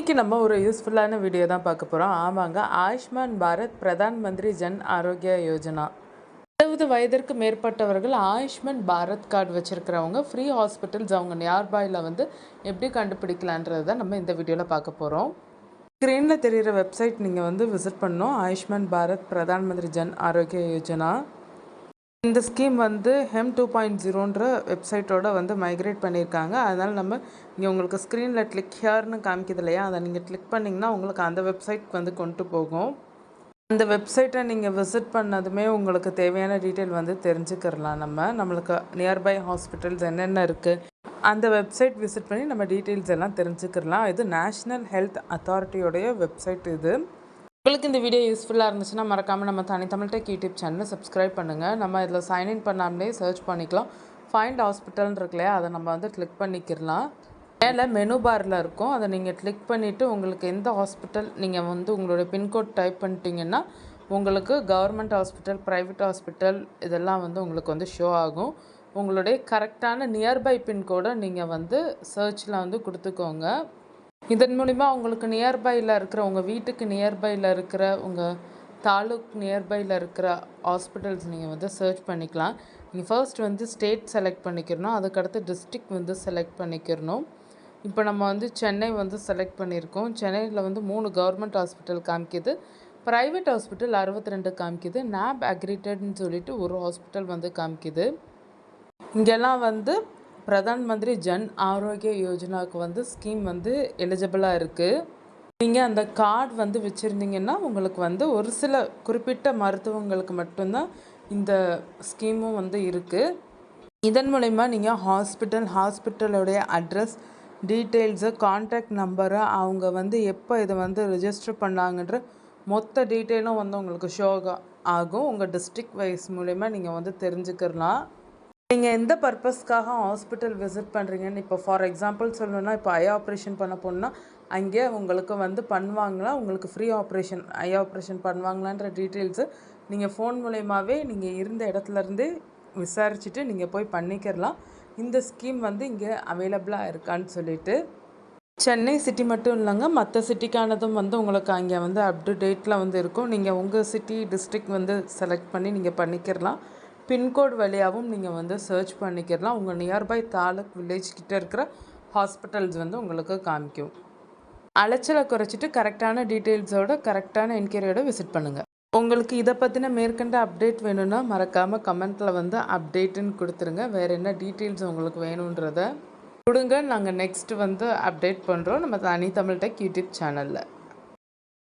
இன்றைக்கி நம்ம ஒரு யூஸ்ஃபுல்லான வீடியோ தான் பார்க்க போகிறோம். ஆமாங்க, ஆயுஷ்மான் பாரத் பிரதான் மந்திரி ஜன் ஆரோக்கிய யோஜனா. 60 வயதிற்கு மேற்பட்டவர்கள் ஆயுஷ்மான் பாரத் கார்டு வச்சுருக்கிறவங்க ஃப்ரீ ஹாஸ்பிட்டல்ஸ் அவங்க நியர்பையில் எப்படி கண்டுபிடிக்கலான்றது தான் நம்ம இந்த வீடியோவில் பார்க்க போகிறோம். ஸ்க்ரீனில் தெரிகிற வெப்சைட் நீங்கள் விசிட் பண்ணணும். ஆயுஷ்மான் பாரத் பிரதான் மந்திரி ஜன் ஆரோக்கிய யோஜனா. இந்த ஸ்கீம் ஹெம் 2.0ன்ற வெப்சைட்டோட மைக்ரேட் பண்ணியிருக்காங்க. அதனால் நம்ம இங்கே உங்களுக்கு ஸ்க்ரீனில் கிளிக் ஹியர்னு காமிக்குது இல்லையா, அதை நீங்கள் கிளிக் பண்ணிங்கன்னா உங்களுக்கு அந்த வெப்சைட்க்கு கொண்டு போகும். அந்த வெப்சைட்டை நீங்கள் விசிட் பண்ணதுமே உங்களுக்கு தேவையான டீட்டெயில் தெரிஞ்சுக்கிறலாம். நம்மளுக்கு நியர்பை ஹாஸ்பிட்டல்ஸ் என்னென்ன இருக்குது, அந்த வெப்சைட் விசிட் பண்ணி நம்ம டீட்டெயில்ஸ் எல்லாம் தெரிஞ்சுக்கிறலாம். இது நேஷ்னல் ஹெல்த் அத்தாரிட்டியோடைய வெப்சைட். இது உங்களுக்கு இந்த வீடியோ யூஸ்ஃபுல்லாக இருந்துச்சுன்னா மறக்காமல் நம்ம தமிழ் டெக் யூடியூப் சேனலை சப்ஸ்கிரைப் பண்ணுங்கள். நம்ம இதில் சைன்இன் பண்ணாமலே சர்ச் பண்ணிக்கலாம். ஃபைண்ட் ஹாஸ்பிட்டல்னு இருக்கு இல்லையா, அதை நம்ம கிளிக் பண்ணிக்கிறலாம். மேலே மெனு பாரில் இருக்கும், அதை நீங்கள் கிளிக் பண்ணிவிட்டு உங்களுக்கு எந்த ஹாஸ்பிட்டல் நீங்கள் உங்களுடைய பின்கோட் டைப் பண்ணிட்டீங்கன்னா உங்களுக்கு கவர்மெண்ட் ஹாஸ்பிட்டல், ப்ரைவேட் ஹாஸ்பிட்டல் இதெல்லாம் உங்களுக்கு ஷோ ஆகும். உங்களுடைய கரெக்டான நியர்பை பின்கோடை நீங்கள் சர்ச்சில் கொடுத்துக்கோங்க. இதன் மூலிமா உங்களுக்கு நியர்பையில் இருக்கிற உங்கள் வீட்டுக்கு நியர்பையில் இருக்கிற உங்கள் தாலுக் நியர்பையில் இருக்கிற ஹாஸ்பிட்டல்ஸ் நீங்கள் சர்ச் பண்ணிக்கலாம். நீங்கள் ஃபர்ஸ்ட் ஸ்டேட் செலக்ட் பண்ணிக்கிறணும், அதுக்கடுத்து டிஸ்ட்ரிக்ட் செலக்ட் பண்ணிக்கிறணும். இப்போ நம்ம சென்னை செலக்ட் பண்ணியிருக்கோம். சென்னையில் 3 கவர்மெண்ட் ஹாஸ்பிட்டல் காமிக்குது, ப்ரைவேட் ஹாஸ்பிட்டல் 62 காமிக்குது, NAB அக்ரிடேட்னு சொல்லிட்டு ஒரு ஹாஸ்பிட்டல் காமிக்குது. இங்கெல்லாம் பிரதான் மந்திரி ஜன் ஆரோக்கிய யோஜனாவுக்கு ஸ்கீம் எலிஜிபிளாக இருக்குது. நீங்கள் அந்த கார்டு வச்சுருந்தீங்கன்னா உங்களுக்கு ஒரு சில குறிப்பிட்ட மருத்துவங்களுக்கு மட்டும்தான் இந்த ஸ்கீமும் இருக்குது. இதன் மூலிமா நீங்கள் ஹாஸ்பிட்டலோடைய அட்ரஸ் டீட்டெயில்ஸு, கான்டாக்ட் நம்பரு, அவங்க எப்போ இதை ரிஜிஸ்டர் பண்ணாங்கன்ற மொத்த டீட்டெயிலும் உங்களுக்கு ஷோ ஆகும். உங்கள் டிஸ்ட்ரிக்ட் வைஸ் மூலிமா நீங்கள் தெரிஞ்சுக்கலாம். நீங்கள் எந்த பர்பஸ்க்காக ஹாஸ்பிட்டல் விசிட் பண்ணுறீங்கன்னு இப்போ ஃபார் எக்ஸாம்பிள் சொல்லணுன்னா, இப்போ ஐ ஆப்ரேஷன் பண்ண போனால் அங்கே உங்களுக்கு பண்ணுவாங்களா, உங்களுக்கு ஃப்ரீ ஆப்ரேஷன் ஐ ஆப்ரேஷன் பண்ணுவாங்களான்ற டீட்டெயில்ஸு நீங்கள் ஃபோன் மூலயமாவே நீங்கள் இருந்த இடத்துலேருந்தே விசாரிச்சுட்டு நீங்கள் போய் பண்ணிக்கிறலாம். இந்த ஸ்கீம் இங்கே அவைலபிளாக இருக்கான்னு சொல்லிட்டு. சென்னை சிட்டி மட்டும் இல்லைங்க, மற்ற சிட்டிக்கானதும் உங்களுக்கு அங்கே அப் டு டேட்டில் இருக்கும். நீங்கள் உங்கள் சிட்டி டிஸ்ட்ரிக்ட் செலக்ட் பண்ணி நீங்கள் பண்ணிக்கிறலாம். பின்கோட் வழியாகவும் நீங்கள் சர்ச் பண்ணிக்கிறலாம். உங்கள் நியர்பை தாலுக் வில்லேஜ் கிட்ட இருக்கிற ஹாஸ்பிட்டல்ஸ் உங்களுக்கு காமிக்கும். அலைச்சலை குறைச்சிட்டு கரெக்டான டீட்டெயில்ஸோட கரெக்டான என்கொயரியோட விசிட் பண்ணுங்கள். உங்களுக்கு இதை பற்றின மேற்கண்ட அப்டேட் வேணும்னா மறக்காமல் கமெண்ட்டில் அப்டேட்டுன்னு கொடுத்துருங்க. வேறு என்ன டீட்டெயில்ஸ் உங்களுக்கு வேணுன்றதை கொடுங்க. நாங்கள் நெக்ஸ்ட்டு அப்டேட் பண்ணுறோம் நம்ம தமிழ் டெக் யூடியூப் சேனலில்.